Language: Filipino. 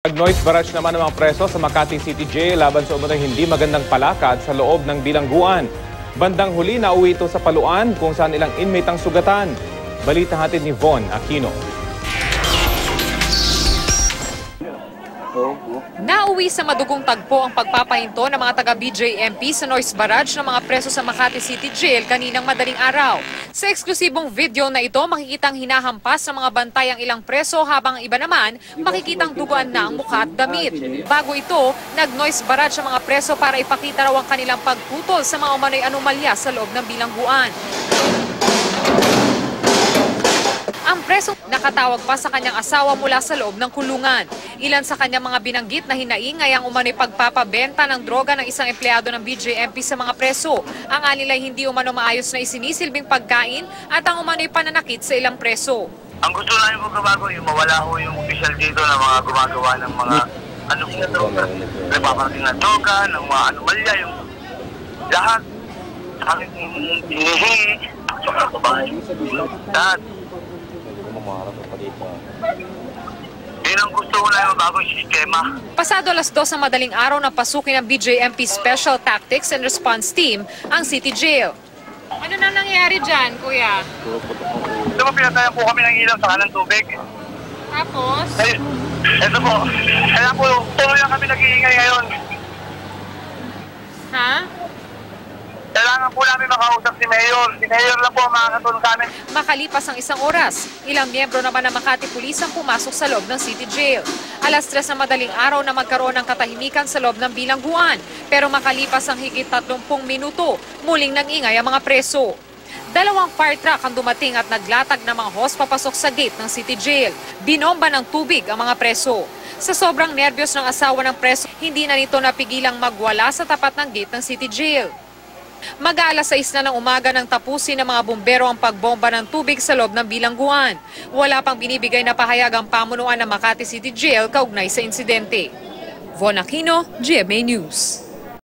Nag-noise barrage naman ang mga preso sa Makati City Jail laban sa umano'y hindi magandang palakad sa loob ng bilangguan. Bandang huli nauwi ito sa Paluan kung saan ilang inmate ang sugatan. Balita hatid ni Von Aquino. Nauwi sa madugong tagpo ang pagpapahinto ng mga taga-BJMP sa noise barrage ng mga preso sa Makati City Jail kaninang madaling araw. Sa eksklusibong video na ito, makikitang hinahampas ng mga bantay ang ilang preso habang ang iba naman makikitang duguan na ang mukha at damit. Bago ito, nag-noise barrage ang mga preso para ipakita raw ang kanilang pagputol sa mga umano'y anomalya sa loob ng bilangguan. Ang preso nakatawag pa sa kanyang asawa mula sa loob ng kulungan. Ilan sa kanyang mga binanggit na hinaingay ang umano'y pagpapabenta ng droga ng isang empleyado ng BJMP sa mga preso. Ang anilay hindi umano maayos na isinisilbing pagkain at ang umano'y pananakit sa ilang preso. Ang gusto namin magbabago yung mawala ho yung official dito na mga gumagawa ng mga nagpaparating na droga, ng mga anomalya, yung lahat. Sa akin, hinihingi, sa bahay, lahat. Yun ang gusto ko na yung bagong sistema. Pasado alas 2 ng madaling araw na pasukin ng BJMP Special Tactics and Response Team ang City Jail. Ano na nangyayari dyan, kuya? Ito po, pinatayan po kami ng ilaw sa kanang tubig. Tapos? Ito po, kaya po, tuloy lang kami nag-iingay ngayon. Ha? Kailangan po namin makausap si Mayor. Si Mayor lang po ang makakatulong sa amin. Makalipas ang isang oras, ilang miyembro naman ng Makati Police ang pumasok sa loob ng City Jail. Alas 3 na madaling araw na magkaroon ng katahimikan sa loob ng bilangguan. Pero makalipas ang higit 30 minuto, muling nag-ingay ang mga preso. Dalawang fire truck ang dumating at naglatag ng mga hose papasok sa gate ng City Jail. Binomba ng tubig ang mga preso. Sa sobrang nerbiyos ng asawa ng preso, hindi na nito napigilang magwala sa tapat ng gate ng City Jail. Mag-aalas 6 na ng umaga nang tapusin ng mga bumbero ang pagbomba ng tubig sa loob ng bilangguan. Wala pang binibigay na pahayag ang pamunuan ng Makati City Jail kaugnay sa insidente. Von Aquino, GMA News.